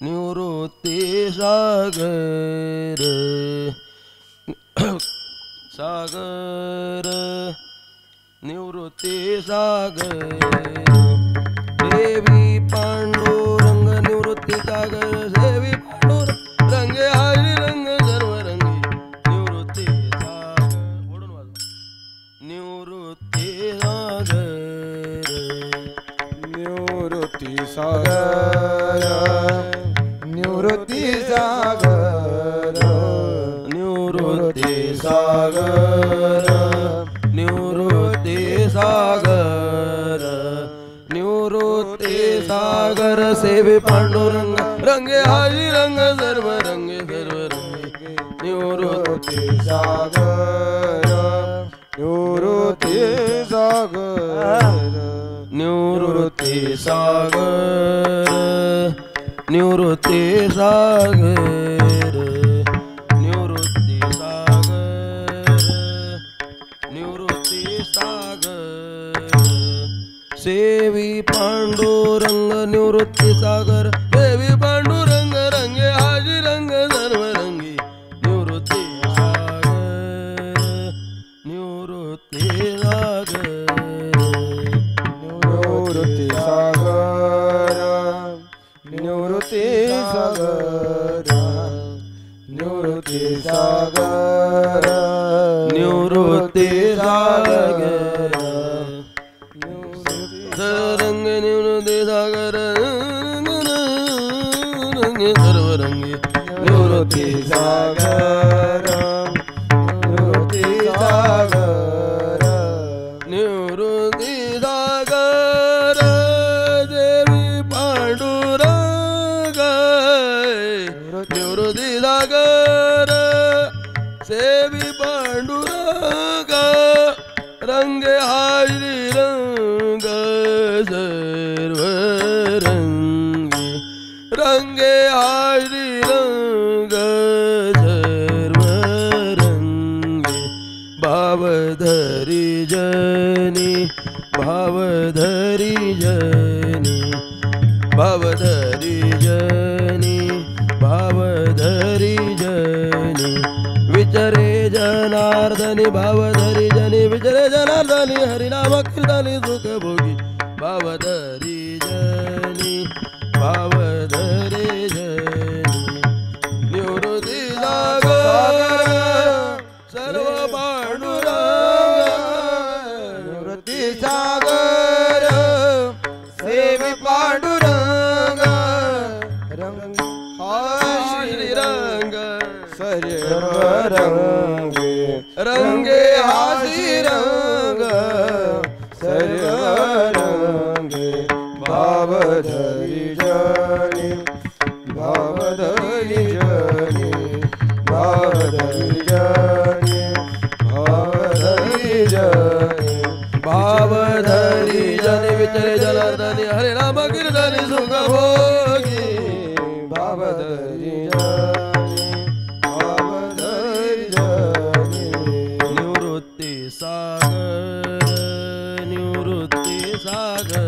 निवृत्ति सागर सागर निवृत्ति सागर देवी पांडुरंग निवृत्ति सागर देवी पांडुरंग हरी रंग सर्व रंगी निवृत्ति सागर ओढून वाजव निवृत्ति सागर निवृत्ति सागर निवृत्ति सागर निवृत्ति सागर निवृत्ति सागर निवृत्ति सागर सेवे पांडुरंग रंगे हरी रंग सर्व रंगे निवृत्ति सागर निवृत्ति सागर निवृत्ति सागर निवृत्ति सागर निवृत्ति सागर निवृत्ति सागर सेवी पांडुरंग निवृत्ति सागर देवी पांडुरंग रंगे हाजी रंग सर्व रंगी निवृत्ति सागर निवृत्ति सागर निवृत्ति सागर निवृत्ति सागर निवृत्ति सागर निवृत्ति सागर रंग निवृत्ति सागर रंग सर्व रंगी निवृत्ति सागर निवृत्ति सागर निवृत्ति सागर देवी पांडुरंग निवृत्ति सागर सेवी पांडुरंग रंगे हारी रंग सर्व रंगे रंगे हारी रंग सर्व रंगे भावधरी जनी भावधरी जनी भावधरी जनी भावधरी जनी विचरे जनार्दनी भावधरी जनी विचरे जनार्दनी हरिनाम कीर्तनी सुख भोगी भावधरी जनी भावधरी जनी निवृत्ति सागर सर्व पांडुरंग निवृत्ति सागर सेवी पांडुरंग रंग श्री रंग सर्व रंगे रंगे हासी रंग सर्व रंगे भावधरी जनी भावधरी जनी भावधरी जनी भावधरी जनी भावधरी जनि विचरे जनार्दनी हरे नाम कीर्तनी सुख भोगी भावधरी जनी भावधरी जनी निवृत्ति सागर निवृत्ति सागर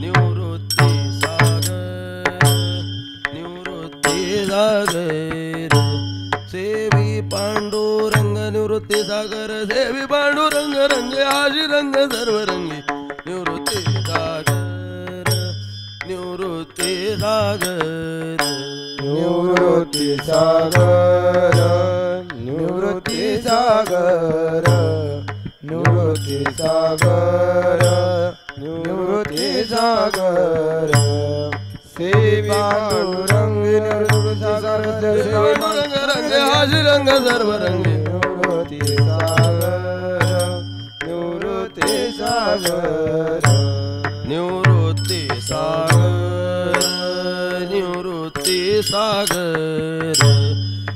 निवृत्ति सागर निवृत्ति सागर सेवी पांडुरंग निवृत्ति सागर सेवी पांडुरंग रंगे हाजी रंग सर्व रंगी निवृत्ति सागर निवृत्ति सागर निवृत्ति सागर निवृत्ति सागर निवृत्ति सागर निवृत्ति सागर सेवी पांडुरंग निवृत्ति सागर सेवी रंग रंगे हाजी रंग सर्व रंगे निवृत्ति सागर निवृत्ति सागर निवृत्ति सागर निवृत्ति सागर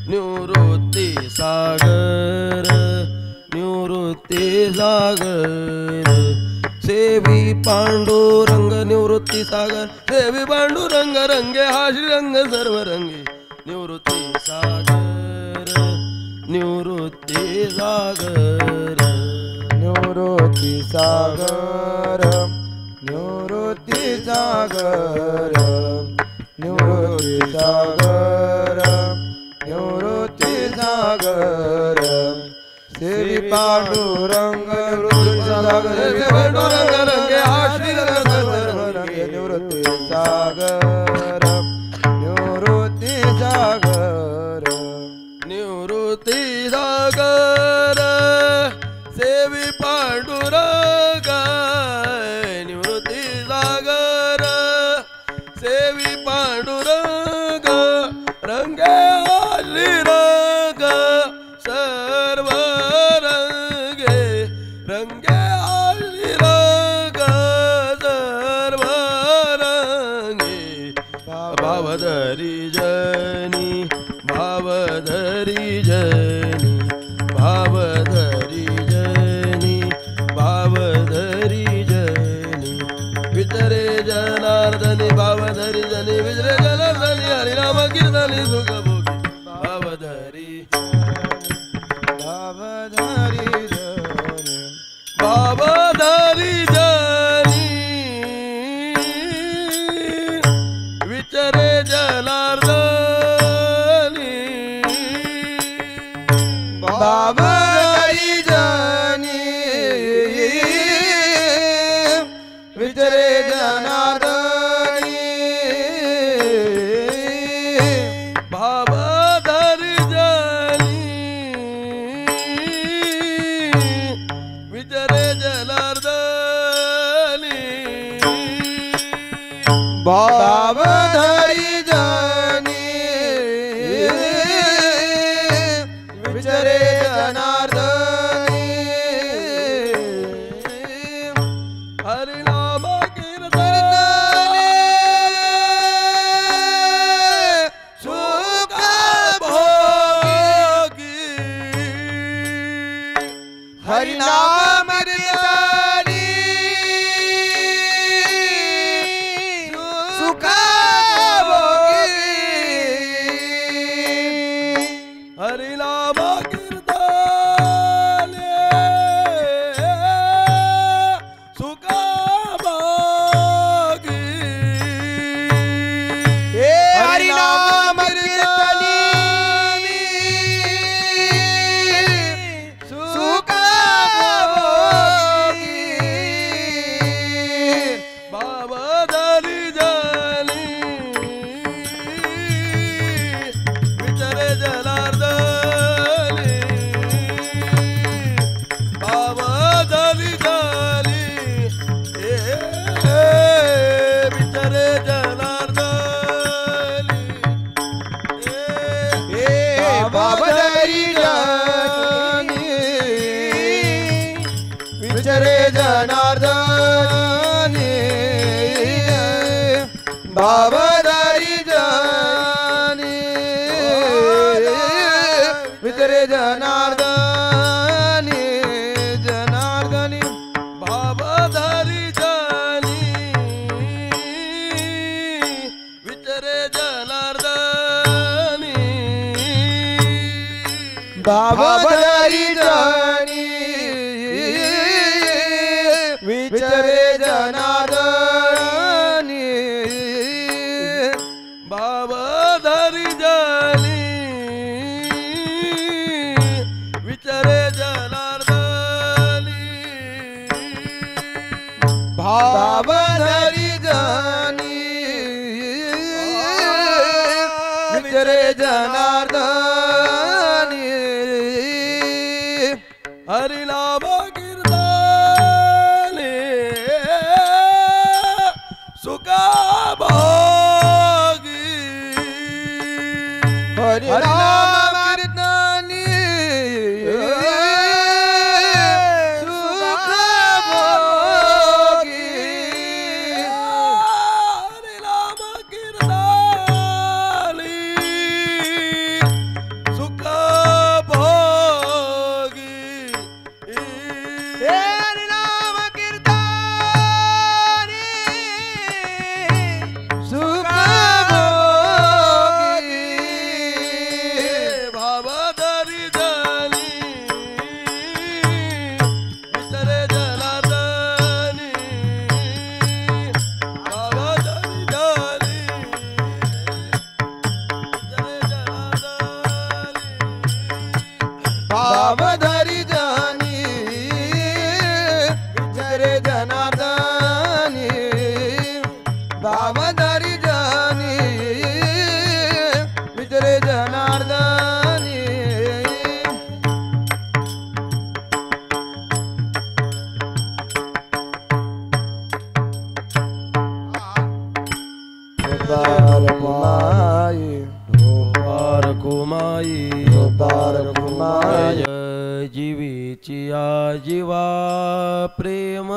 निवृत्ति सागर निवृत्ति सागर सेवी पांडुरंग निवृत्ति सागर सेवी पांडुरंग रंगे हाशी रंग सर्व रंगे निवृत्ति सागर निवृत्ति सागर निवृत्ति सागर निवृत्ति सागर पांडुरंग निवृत्ती सागर पांडुरंग रंगे आश्रित निवृत्ती सागर निवृत्ती सागर निवृत्ती सागर सेवी पांडुरंग निवृत्ती सागर सेवी पांडुरंग रंगे आश्रित सर्व रंगे रंगे आश्रित सर्व रंगे भावधरी जनी भावधरी जनी भावधरी जनी भावधरी जनी वितरे जनार्दनी भावधरी जनी वितरे जनार्दनी हरिनाम कीर्तनी सुख भोगी भावधरी भावधरी जनी भावधरी जनी विचरे जनार्दनी भावधरी जनी विचरे जनार्दनी भावधरी जनी विचरे जनार्दनी भावधरी जनी विचरे जनार्दनी हरिनाम कीर्तन सुख भोगी हरिनाम कीर्तनी सुख भोगी हरिनाम कीर्तन सुख भोगी हे हरिनाम कीर्तनी सुख भोगी भावधरी जनी विचरे जनार्दनी भावधरी जनी विचरे जनार्दनी हे भावधरी जनी विचरे जनार्दनी भावधरी जनी विचरे जनार्दनी जनार्दनी भावधरी जनी विचरे जनार्दनी भावधरी जनी विचरे जनार्दनी भावधरी जनी विचरे जनार्दनी भावधरी जनी विचरे जनार्दनी हरिनाम कीर्तन सुख भोगी हरिनाम कीर्तनी सुख भोगी हरिनाम कीर्तन धारी जानी विचारे जनार्दनी पार कुमाई जीवीची या जीवा प्रेम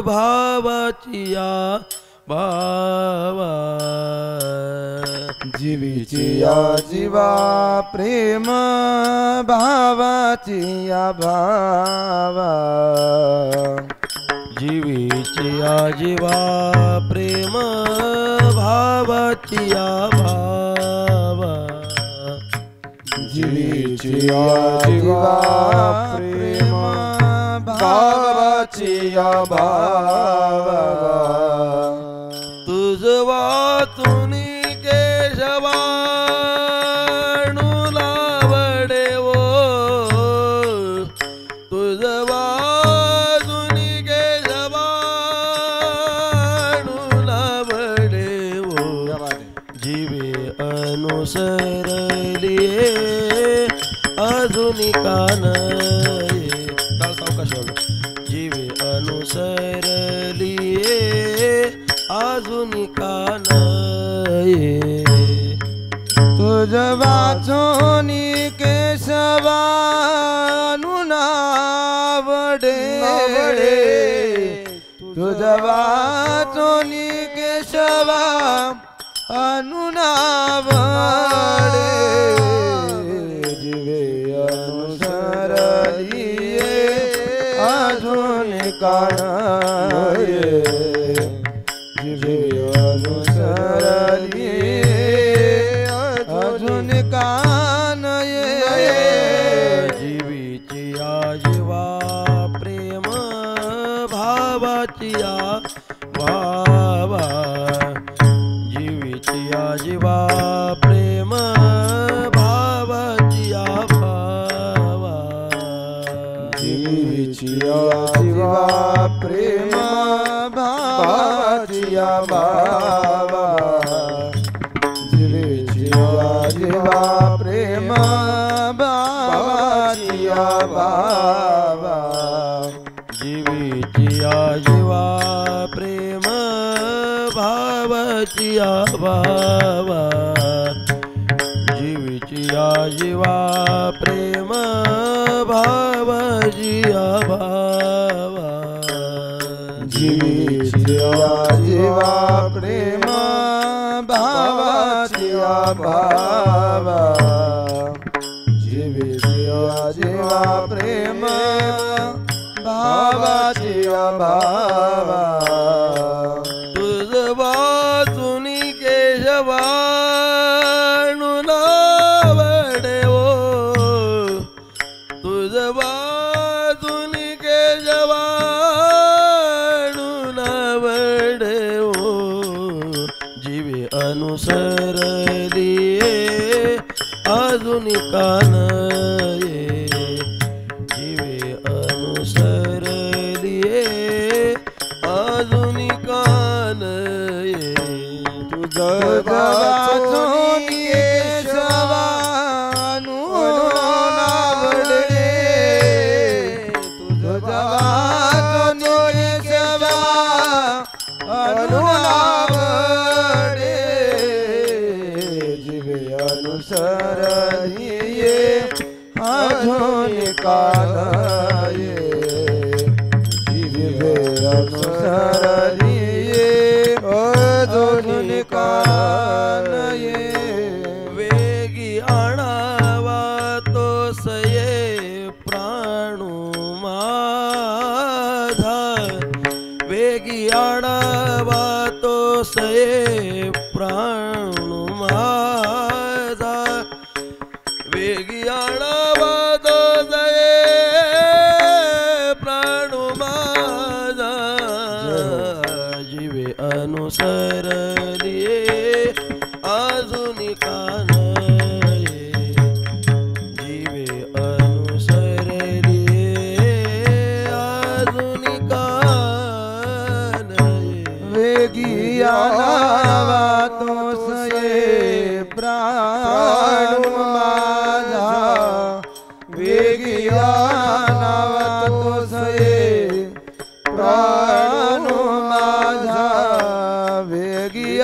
भावाची या भावा जीवीची या जीवा प्रेम भावाची या भावा जीवीची या जीवा प्रेम भावाची या भावा जीवीची या जीवा प्रेम भावाची या भावा तुझ वाचुनी केशवाणूला वडे वो तुझ वाचुनी केशवाणूला वडे वो जीवे अनुसरलिये अजूनी कान जीवे अनुसरलिये अजूनी कान तुझ वाचोनी केशवानुनावडे तुझ वाचोनी केशवा अनुनावडे जीवे अनुसरलिये अजून कानाये जीवे अनुसरलिये अजून कानाये जीवीची या जीवा प्रेम भावाची या भावा जीवीची या जीवा प्रेम भावाची या भावा जीवीची या जीवा प्रेम भावाची या भावा जीवीची या जीवा प्रेम भावाची या भावा जीवीची या जीवा प्रेम भावाची या भावा जीवीची या जीवा प्रेम भावाची या भावा जीवीची या जीवा प्रेम भावाची या भावा जीवीची या जीवा प्रेम भावाची या भावा तुझ वाचुनी केशवाणूला वडे वो तुझ वाचुनी केशवाणूला वडे वो जीवे अनुसरलिये अजूनी कान जीवे अनुसरलिये अजूनी कान तुझ वाचोनी केशवानुनावडे तुझ वाचोनी केशवानुनावडे जीवे अनुसरलिये अजून कानाये जीवे अनुसरलिये अजून कानाये वेगी आणावा तो सये प्राणू माझा वेगी आणावा तो सये प्राणू माझा वेगी आणावा तो सये प्राणू माझा जीवे अनुसरलिये अजूनी कान जीवे अनुसरलिये अजूनी कान वेगी आना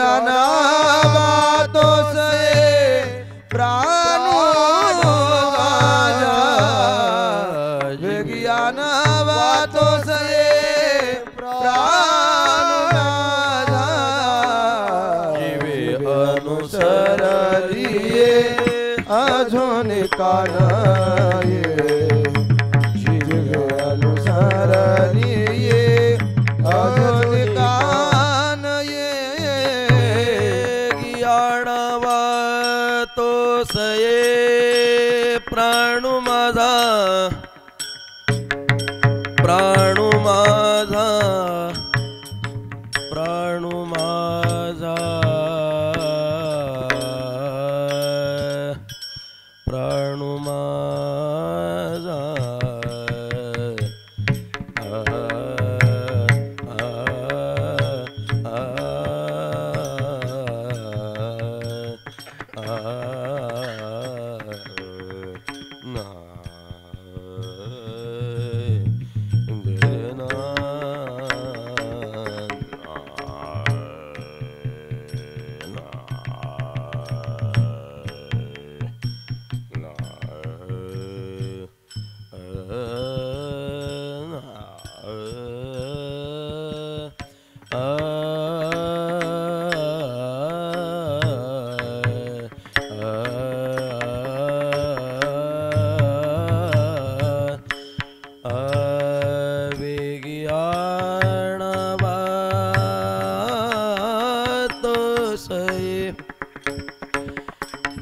अनावातो सये प्राणो वेगी अनावातो सये प्राणो जीवे अनुसरलिये अजून कानये जीवे अनुसरलिये अजून कानये ज्ञानवा तो सये प्राणु माझा प्राणु माझा प्राणु माझा प्राणु माझा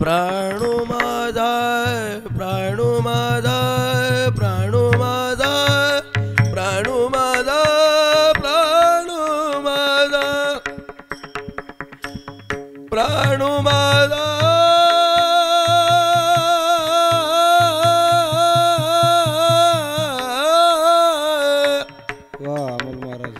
प्राणु माझा प्राणु माझा प्राणु माझा प्राणु माझा प्राणु माझा प्राणु माझा वाह अमोल महाराज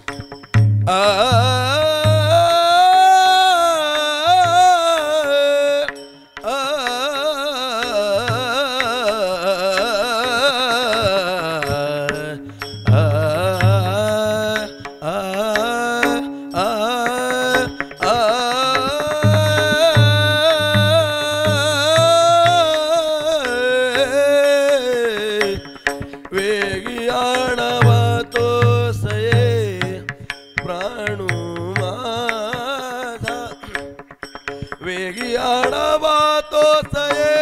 वेगी आडावा तो सये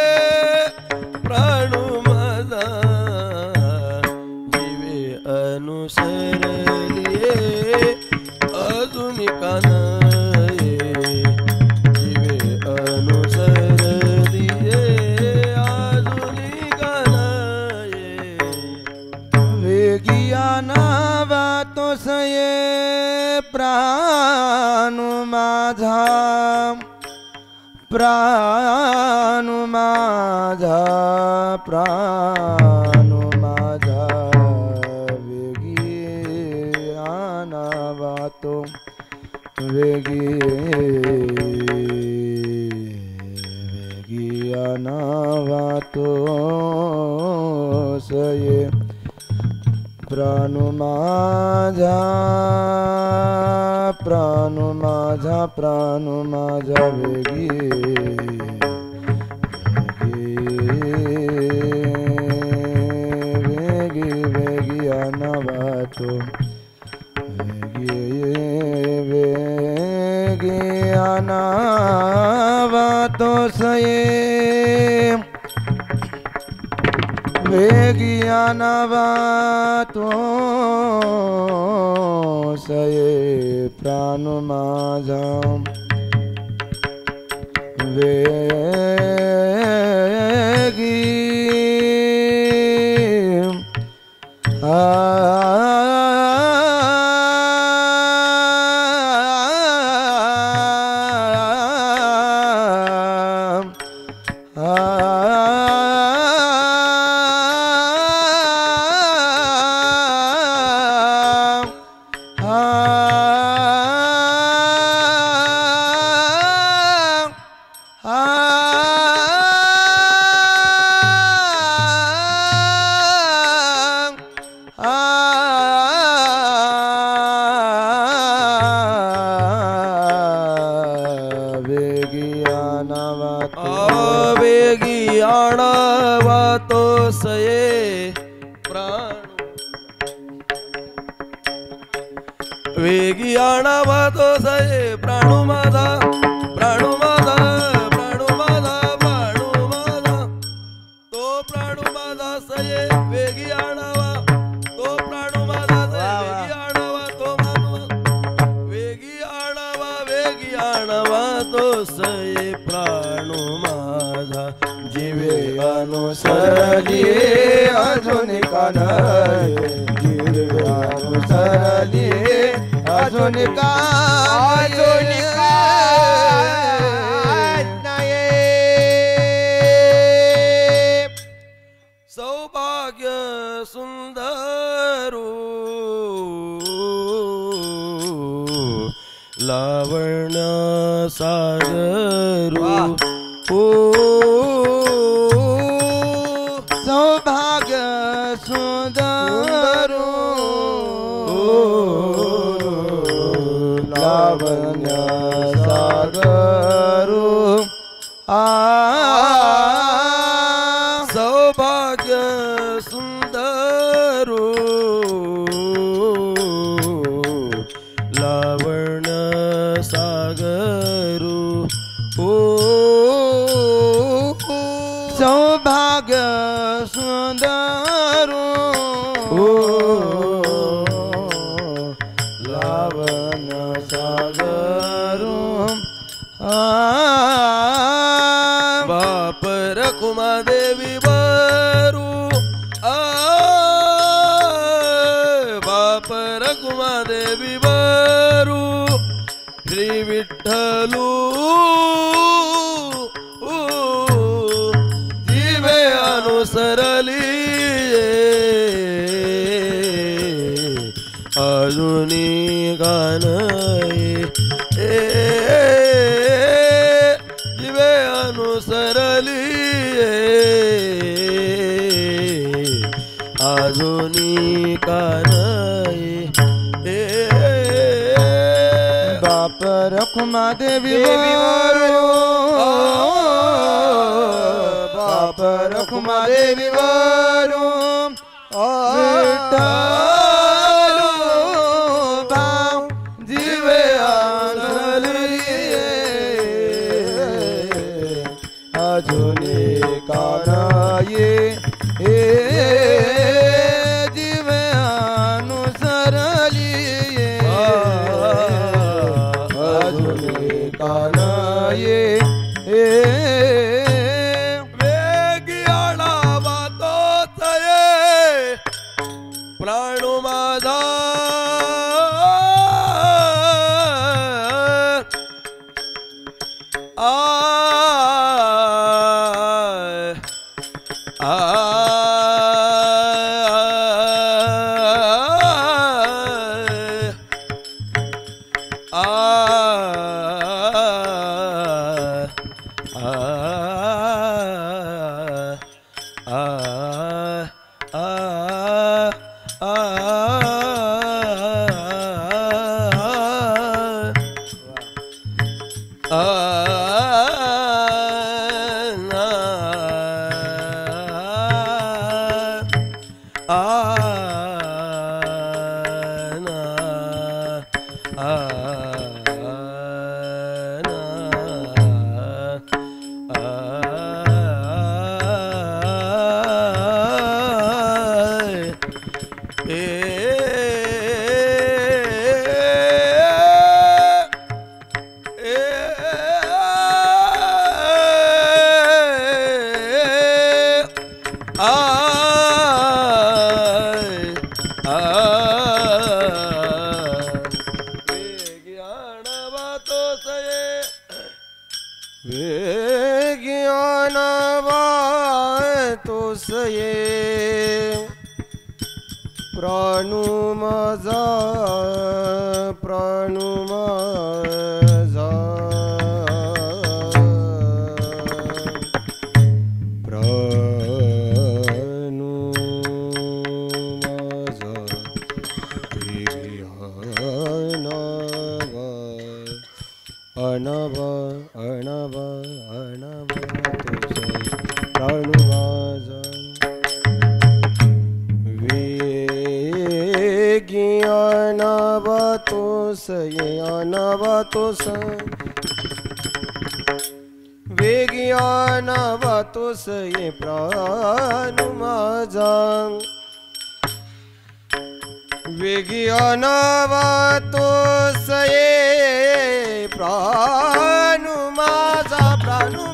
प्राणु माझा जीवे अनुसरलिये अजून कानये जीवे अनुसरलिये अजून कानये वेगी अनावा तो सये प्राणु माझा प्राणु माझा प्राणु माझा वेगी आनावा तो वेगी आनावा तो सये प्राणु माझा प्राणु माझा प्राणु माझा वेगी वेगी वेगी अनावातो वेगी अनावातो सये वेगी अनावातो सये प्राणु माझा वेगी Ah वेगी आणावा वेगी आणावा तो सये प्राण वेगी आणावा तो सये प्राणू माझा प्राणू माझा प्राणू माझा प्राणू माझा तो प्राणू माझा सये वेगी आणावा तो प्राणू माझा वेगी आणावा तो वेगी आणावा तो सये प्राणू माझा जीवे अनुसरली अजून कानय जीवे अनुसरली अजून सौभाग्य सुंदरू लावण्य सागरू सौभाग्य सुंदरू लावण्य सागरू सौभाग्य सुंदरू लावण्य सागरू सौभाग्य सुंदरू लावण्य सागरू बाप रखुमादेवी बरू बाप रखुमादेवी बरू श्री विठ्ठलू जीवे अनुसरली अजूनी गाणये जीवे अनुसरली अजूनी गाणये बाप रखुमा देवी वरू बाप रखुमा देवी वरू विठ्ठलू भाव जीवे अनुसरली अजूनी कानये जीवे अनुसरली अजूनी कानये वेगी आणावा तोच ये प्राणू माझा प्राणू माझा प्राणू माझा प्राणू माझा अनवा अणवा तोस प्राणू माझा वेगी अणवा तोस ये अणवा तोस वेगी अणवा तोस ये प्राणू माझा वेगी अणवा तोस ये प्राणू माझा प्राणू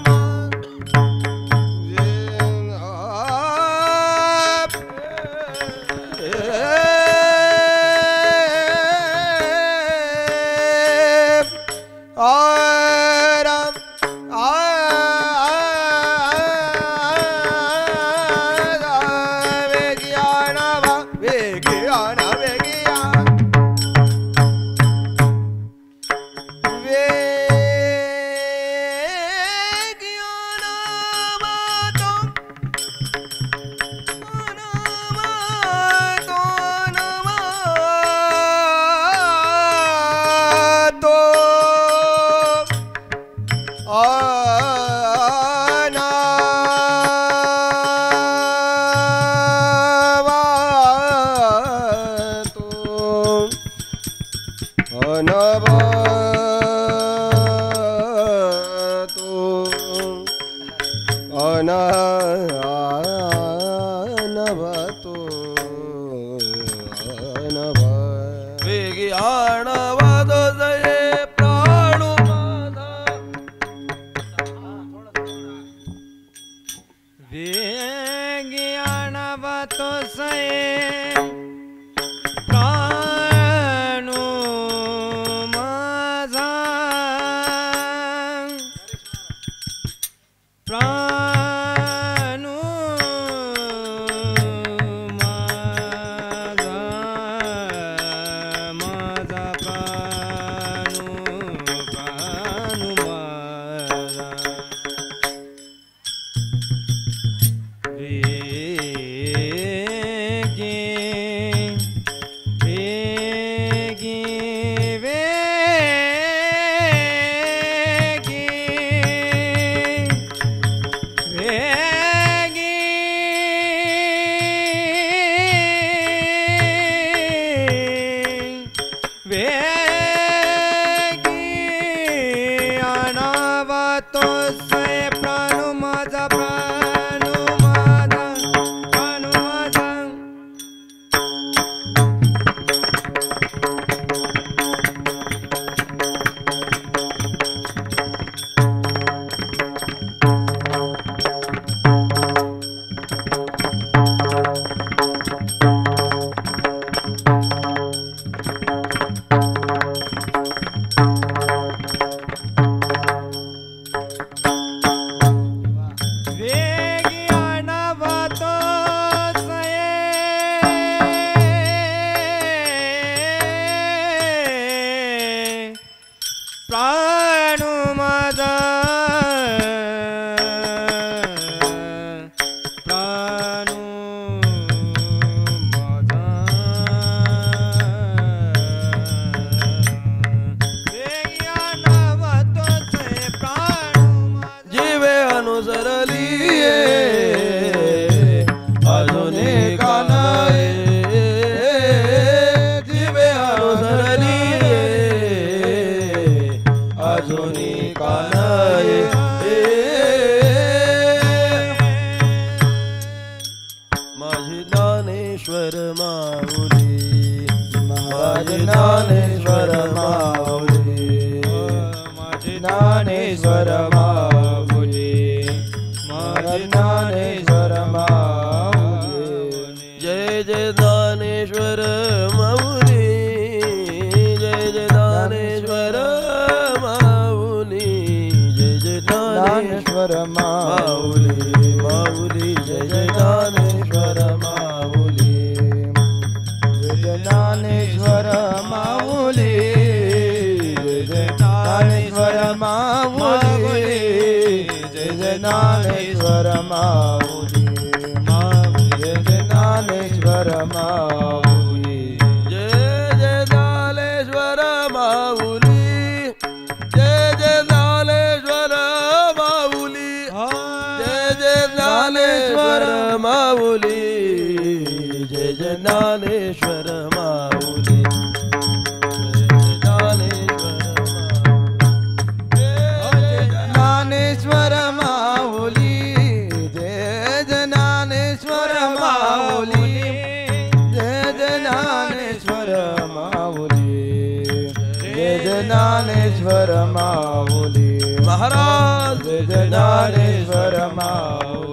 जय जय माऊली जय जय ज्ञानेश्वर माऊली ज्ञानेश्वर माऊली जय ज्ञानेश्वर माऊली जय ज्ञानेश्वर माऊली जय ज्ञानेश्वर माऊली महाराज जय ज्ञानेश्वर माऊली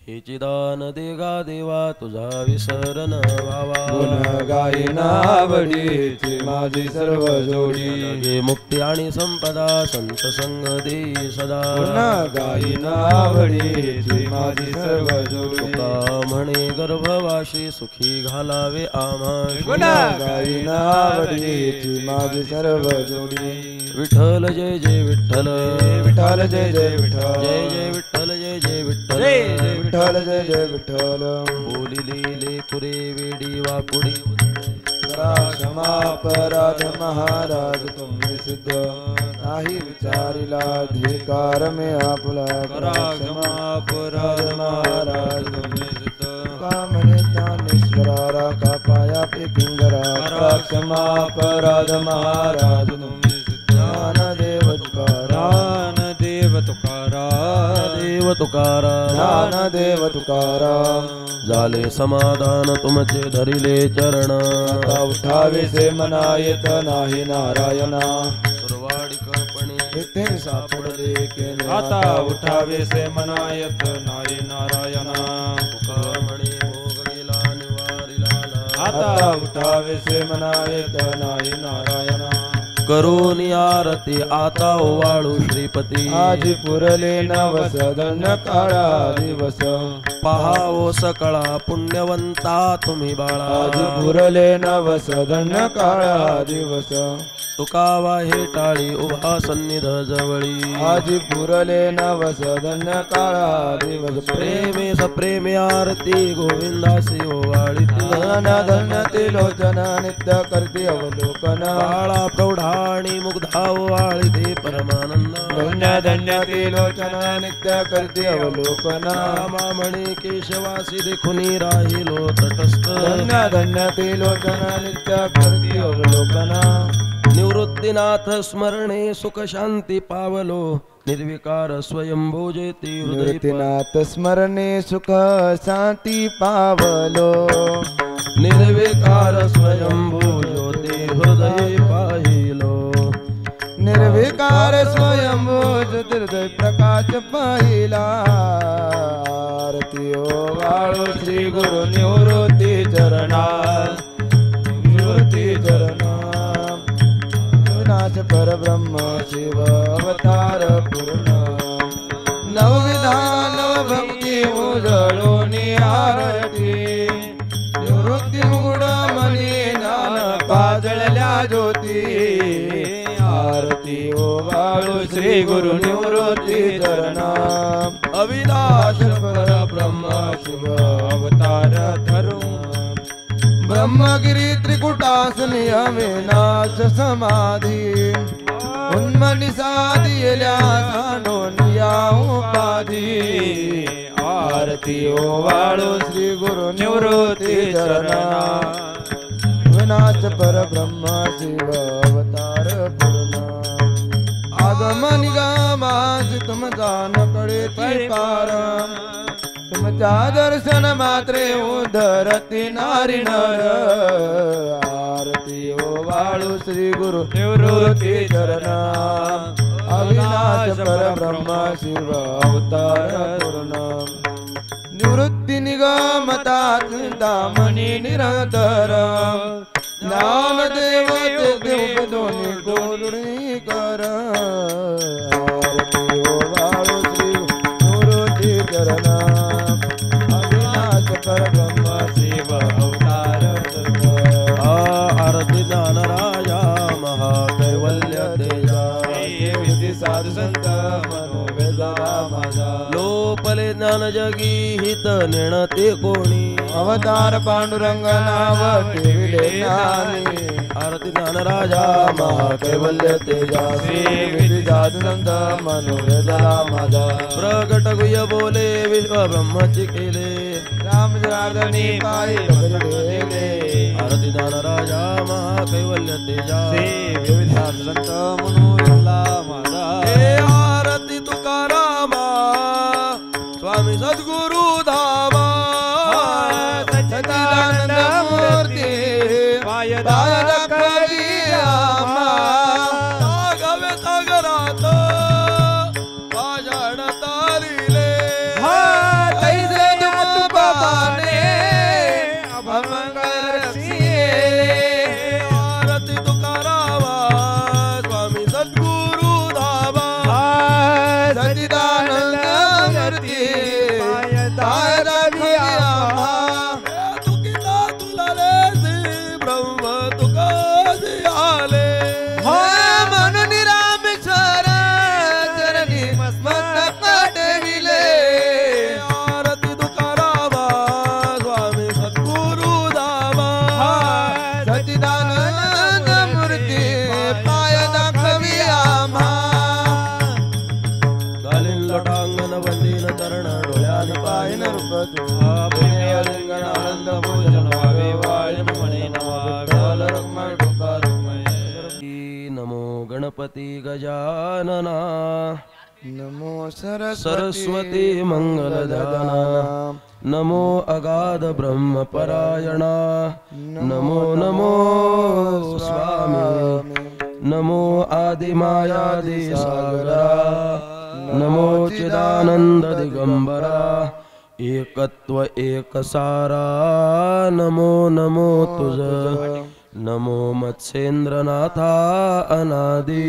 हे चिदान देगा देवा तुझा विसरण व्हावा गुण गायिना आवडीची माझी सर्व जोडी जगे मुक्ती आणि संपदा संत संग देई सदा गुण गायिना आवडीची माझी सर्व जोडी तुका म्हणे गर्भवाशी सुखी घालावे आम्हाशी गुण गायिना आवडीची माझी सर्व जोडी विठ्ठल जय जय विठ्ठल विठ्ठल जय जय विठ्ठल जय जय विठ्ठल जय जय विठ्ठल विठ्ठल जय जय विठ्ठल बोलिले लेकुरे वेडी वाकुडी करा क्षमा अपराध महाराज तुम्ही सिद्ध नाही विचारिला अधिकार मे आपला करा क्षमा अपराध महाराज तुम्ही सिद्ध का म्हणे ज्ञानेश्वरा राखा पाया पिंगरा करा क्षमा अपराध महाराज तुम्ही सिद्ध ज्ञानदेव तुकारा ज्ञानदेव तुकाराम झाले समाधान तुमचे धरिले चरण आता उठावे से मना येत नाही नारायणा सुरवाडिकपणे इथे सापडले केले आता उठावे से मना येत नाही नारायणा तुका म्हणे भोग गेला निवारिला आता उठावे से मना येत नाही नारायणा करून आरती आता ओवाळू श्रीपती आजी पुरले नवस धन्य काळा दिवस पहावो सकळा पुण्यवंता तुम्ही बाळा आजी पुरले नवस धन्य काळा दिवस तुका वाहे टाळी उभा सन्निध जवळी आजी पुरले नवस धन्य काळा दिवस प्रेमे सप्रेमे आरती गोविंदासी ओवाळीती धन धन्य तिलोचन नित्य करती अवलोकन बाळा प्रौढाणी मुग्धा ओवाळीते परमानंद धन्य धन्य तिलोचन नित्य करती अवलोकन म्हणे केशवासी देखुनी राहिलो तटस्थ धन्य धन्य तिलोचन नित्य करती अवलोकन निवृत्तीनाथ स्मरणे सुख शांती पावलो निर्विकार स्वयंभू जेती हृदय निवृत्तीनाथ स्मरणे सुख शांती पावलो निर्विकार स्वयंभू ज्योती हृदय पाहिलो निर्विकार स्वयंभू ज्योतिर्दय प्रकाश पाहिला आरती ओवाळो श्री गुरु निवृत्ती चरणा निवृत्ती चरणा विनाश परब्रह्म शिव अवतार पूर्ण नवविधान भक्ती उजळोनी आरती निवृत्ती मुगुड मनी ज्ञान पाजळल्या ज्योती आरती ओवाळो श्री गुरु निवृत्ती चरणा अविनाश परब्रह्म शिव अवतार धरून ब्रह्मगिरी त्रिकुटासनी अविनाश समाधी उन्मनी साधियल्या सांडोनिया उपाधी आरती ओवाळो श्री गुरु निवृत्ती चरणा विनाश परब्रह्म शिव अवतार पूर्ण आगम निगमास तुम जान कळे पार तुमच्या दर्शन मात्रे उधरती नारी नर आरती ओवाळो श्री गुरु निवृत्ती चरणा अविनाश परब्रह्म शिव अवतार पूर्ण निवृत्ती निगमता चिंतामणी निरंतर ज्ञानदेव देव दोन्ही गोरुणी कर आरती ओवाळो श्री निवृत्ती चरणा परब्रह्म शिव अवतार आरती ज्ञानराया महाकैवल्य तेजा विधी साधू संत मनोवेदा माझा लोपले ज्ञान जगी हित नेणते कोणी अवतार पांडुरंग नाव ठेविले ज्ञानी आरती ज्ञान राजा महाकैवल्य तेजासी विधिजातनंद मनोवेदला माझा प्रगट गुह्य बोले विश्व ब्रह्मची केले राम जनार्दनी पायी पगडले आरती ज्ञान राजा महाकैवल्य तेजासी विधिजातनंद मनोवेदला माझा हे आरती तुकारामा स्वामी सद्गुरु धामा सच्चिदानंद मूर्ती पाय दाखवी रामा सागवे सागरात पाषाण तारिले तैसे तुपाने अभंग रसिले आरती तुकारामा स्वामी सद्गुरु धामा सच्चिदानंद मूर्ती पाय दाखवी रामा तुकिता तुलाले ब्रह्म तुकासी आले मन निरामेश्वर चरणी मस्तक ठेविले आरती तुकारामा स्वामी सद्गुरु धामा सच्चिदानंद मूर्ती पाय दाखवी आम्हा घालीन लोटांगण वंदीन चरण डोळ्यान पायन पाहिन रूप तुझा प्रेमलिंगन आनंद भोजन व्हावे वाळीन म्हणे नवा रक्मय डोका रक्मय नमो गणपती गजानना नमो सरस्वती मंगलदाना नमो अगाध ब्रह्म परायणा नमो नमो स्वामी नमो आदिमायादि सागरा नमो चिदानंद दिगंबरा एकत्व एकसारा नमो नमो तुझ नमो मत्स्येंद्रनाथा अनादि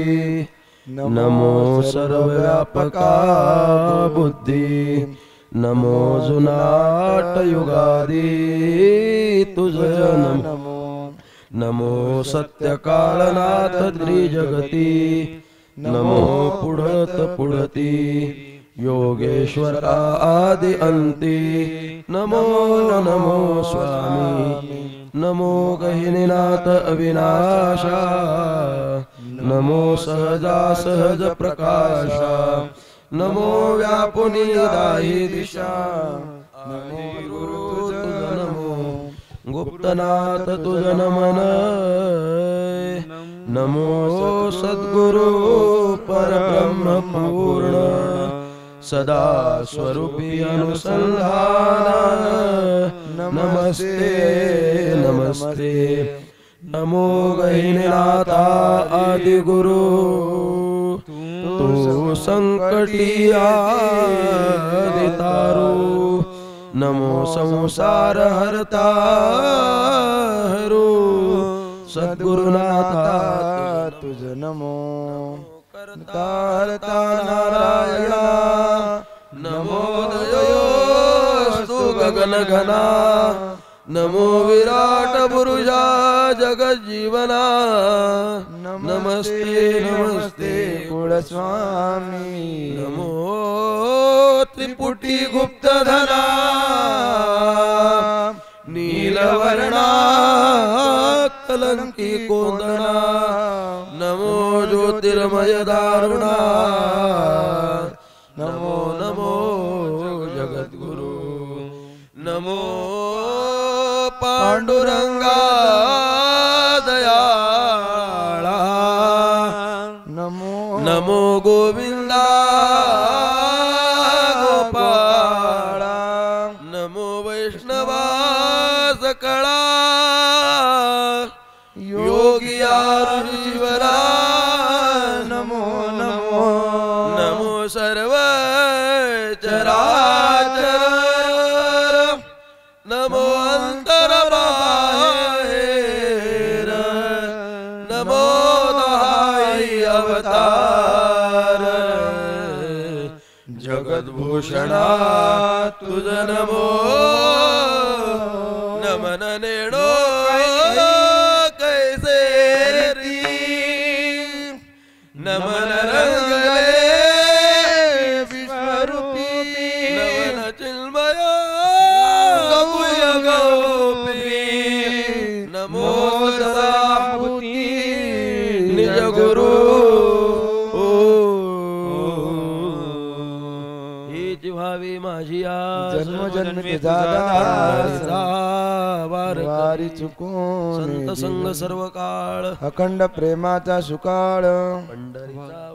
नमो सर्वव्यापका बुद्धी नमो जुनाट युगादी तुझ नमो नमो सत्यकालनाथ त्रिजगती नमो पुढत पुढती योगेश्वरा आदि अंती नमो नमो स्वामी नमो गहिनीनाथ अविनाशा नमो सहजा सहज प्रकाशा नमो व्यापुनी दाही दिशा नमो गुरु तुझ नमो गुप्तनाथ तुझ नमन नमो सद्गुरु परब्रह्म पूर्ण सदा स्वरूपी अनुसंधान नमस्ते नमस्ते नमो गहिनीनाथा आदि गुरु तू संकटी आदि तारू नमो संसार हरता हरू सद्गुरुनाथा तुझ नमो करता हरता नारायणा नमो दयोस्तु गगन घना नमो विराट पुरुषा जगज्जीवना नमस्ते नमस्ते कुळस्वामी नमो त्रिपुटी गुप्तधरा नीलवर्णा कलंकी कोंदणा नमो ज्योतिर्मय दारुणा नमो नमो जगद्गुरु नमो पांडुरंगा दयाळा नमो नमो गोविंदा गोपाळा नमो वैष्णवा सकळा योगिया ऋषीवरा नमो नमो नमो सर्व चराचर नमो अंतर बाहेर नमो दहाई अवतार जगद्भूषणा तुझ नमो नमन नेणो कैसे री नमन रंगले विश्वरूपी नमन गुरु हीच व्हावी माझी आज जन्मजन्मी दादा वारी चुकून संत संग सर्व काळ अखंड प्रेमाचा सुकाळ पंढरीचा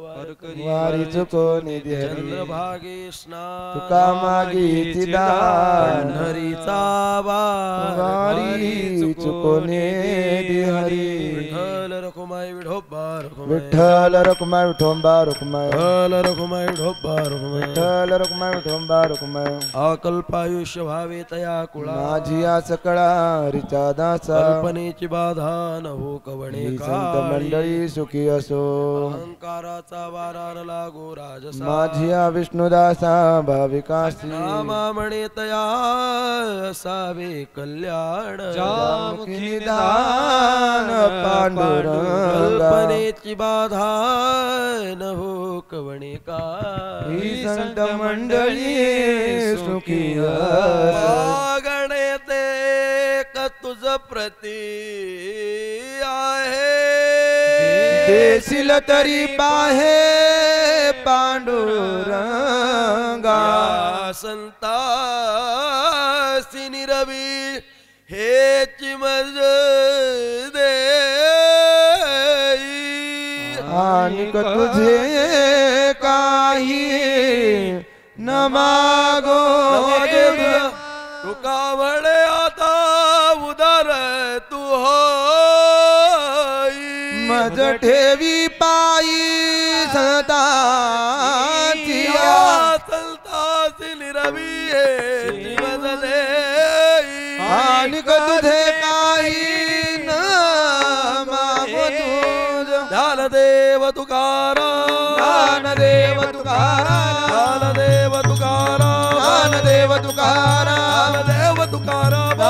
वारी चुकून चंद्रभागे स्नान तुका मागीची दान पंढरीचा वारी चुकून हरी विठ्ठल रखुमाई विठोबा रखुमाई विठ्ठल रखुमाई विठोबा रखुमाई विठ्ठल रखुमाई विठोबा रखुमाई विठ्ठल रखुमाई विठोबा रखुमाई अकल्पायुष्य व्हावे तया कुळा माझी या सकळा हरीचा दासा कल्पनेची बाधा न हो कवणे ही संत मंडळी सुखी असो अहंकाराचा वारा न लागो राजसा माझी या विष्णुदासा भाविकासी नामा म्हणे तया असावे कल्याण जामुखी निदान पांडुरंगा कल्पनेची बाधा न हो कवणे का ही संत मंडळी सुखी गणे ते का तुझ प्रती आहे देशील तरी पाहे पांडुरंगा संतासी निरवी हेची मज दे आणि तुझे काही न मागो तुका म्हणे आता उदार तू होई मज ठेवी पायी सताची संतासी निरवी हेची मज दे आणि तुझे काही न मागो तुझ ज्ञानदेव तुकाराम ज्ञानदेव तुकाराम ज्ञानदेव तुकाराम ज्ञानदेव तुकाराम ज्ञानदेव तुकाराम